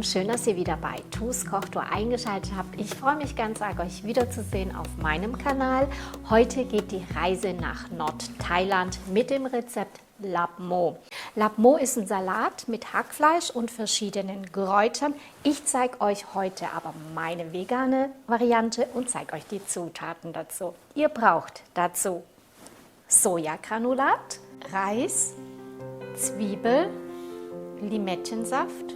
schön, dass ihr wieder bei TuS Kochtour eingeschaltet habt. Ich freue mich ganz arg, euch wiederzusehen auf meinem Kanal. Heute geht die Reise nach Nordthailand mit dem Rezept Lap Mo. Lap Mo ist ein Salat mit Hackfleisch und verschiedenen Kräutern. Ich zeige euch heute aber meine vegane Variante und zeige euch die Zutaten dazu. Ihr braucht dazu Sojagranulat, Reis, Zwiebel, Limettensaft,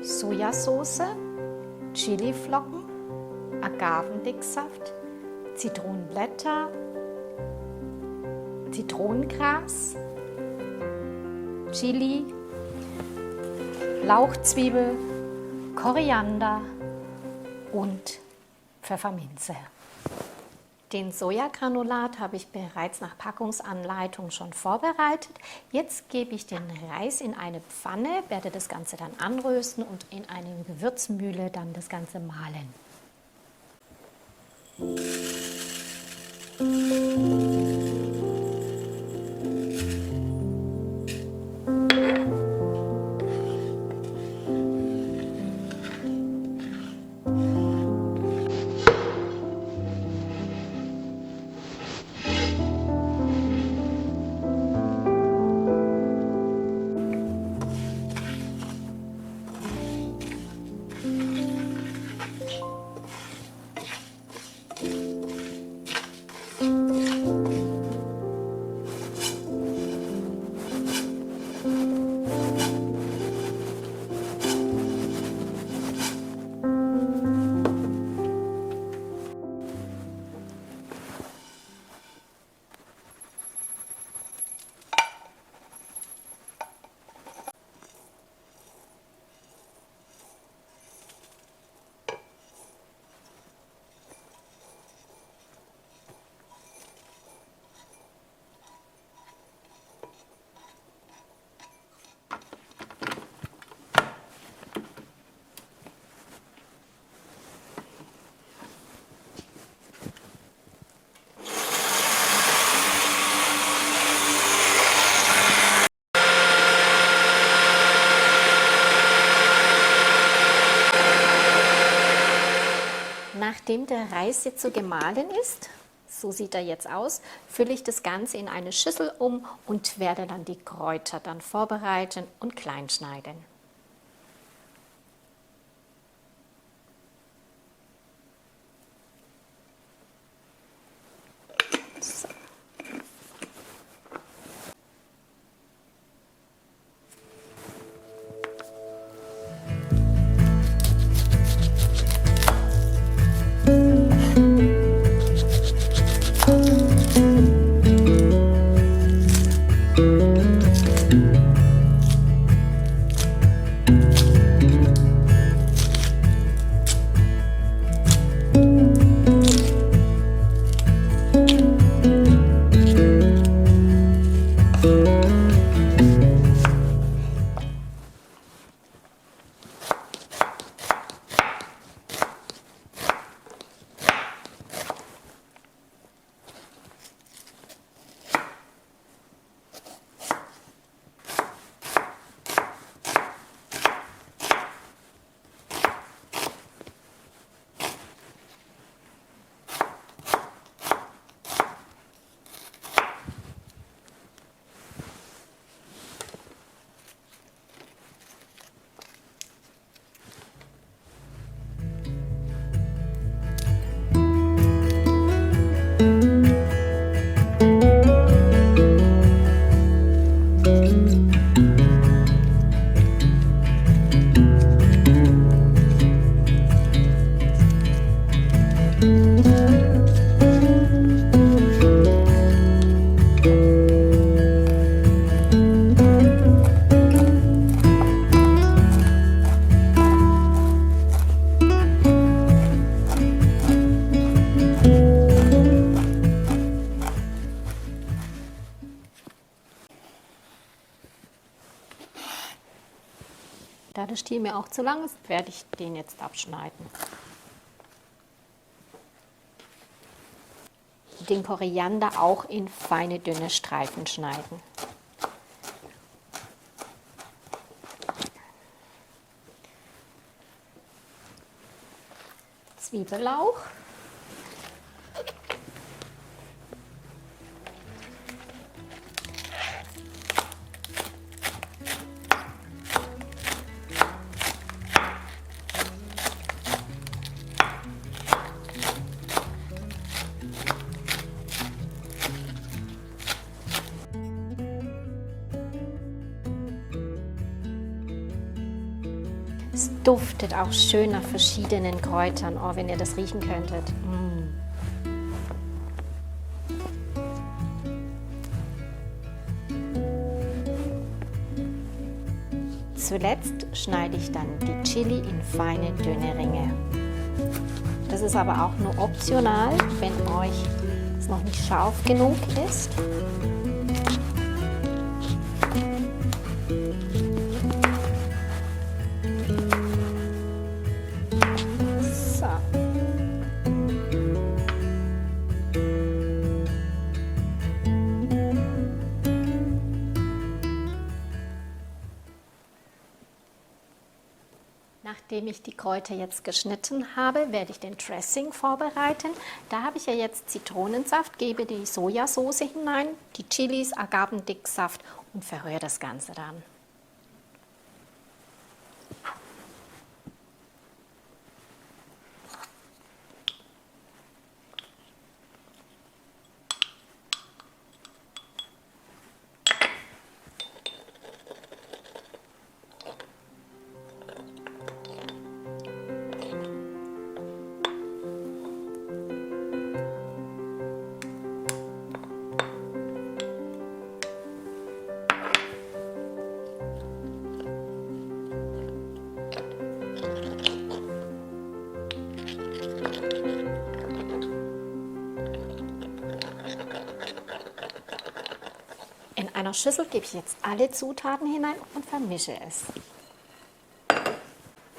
Sojasauce, Chiliflocken, Agavendicksaft, Zitronenblätter, Zitronengras, Chili, Lauchzwiebel, Koriander und Pfefferminze. Den Sojagranulat habe ich bereits nach Packungsanleitung schon vorbereitet. Jetzt gebe ich den Reis in eine Pfanne, werde das Ganze dann anrösten und in eine Gewürzmühle dann das Ganze mahlen. Nachdem der Reis jetzt so gemahlen ist, so sieht er jetzt aus, fülle ich das Ganze in eine Schüssel um und werde dann die Kräuter dann vorbereiten und klein schneiden. So. Da der Stiel mir auch zu lang ist, werde ich den jetzt abschneiden. Den Koriander auch in feine, dünne Streifen schneiden. Zwiebellauch. Es duftet auch schön nach verschiedenen Kräutern, oh, wenn ihr das riechen könntet. Zuletzt schneide ich dann die Chili in feine, dünne Ringe. Das ist aber auch nur optional, wenn euch es noch nicht scharf genug ist. Nachdem ich die Kräuter jetzt geschnitten habe, werde ich den Dressing vorbereiten. Da habe ich ja jetzt Zitronensaft, gebe die Sojasauce hinein, die Chilis, Agavendicksaft und verrühre das Ganze dann. In einer Schüssel gebe ich jetzt alle Zutaten hinein und vermische es.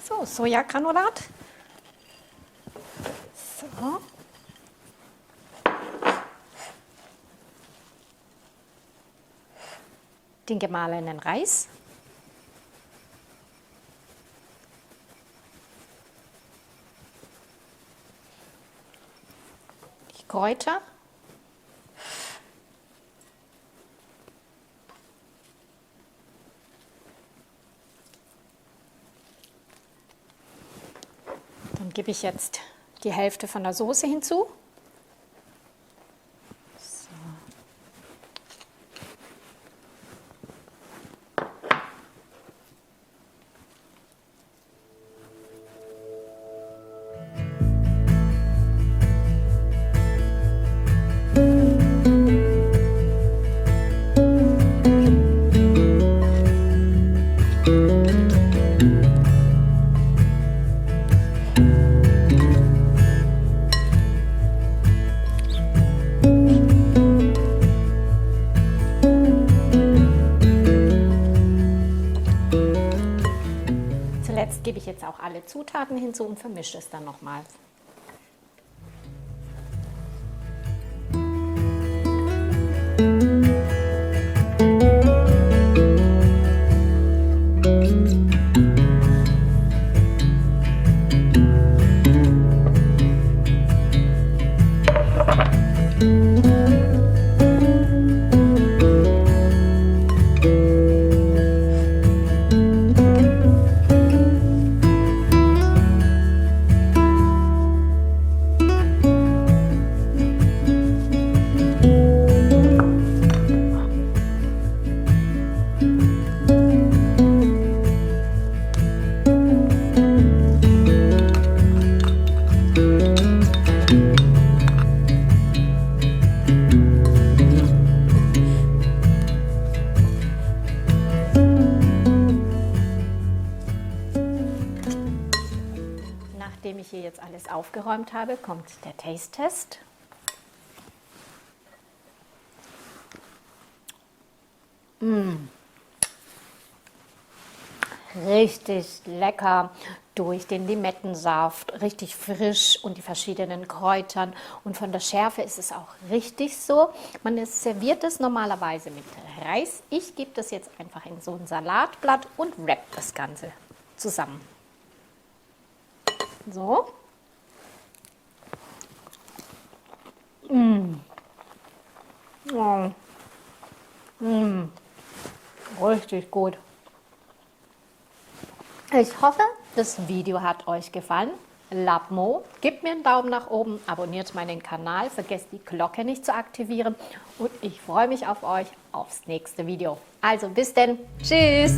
So, Sojagranulat. So. Den gemahlenen Reis. Die Kräuter. Dann gebe ich jetzt die Hälfte von der Soße hinzu. So. Zuletzt gebe ich jetzt auch alle Zutaten hinzu und vermische es dann nochmal. Nachdem ich hier jetzt alles aufgeräumt habe, kommt der Taste-Test. Richtig lecker durch den Limettensaft, richtig frisch und die verschiedenen Kräutern. Und von der Schärfe ist es auch richtig so. Man serviert es normalerweise mit Reis. Ich gebe das jetzt einfach in so ein Salatblatt und wrap das Ganze zusammen. So, richtig gut. Ich hoffe, das Video hat euch gefallen. Lap Mo, gebt mir einen Daumen nach oben, abonniert meinen Kanal, vergesst die Glocke nicht zu aktivieren und ich freue mich auf euch aufs nächste Video. Also bis denn, tschüss!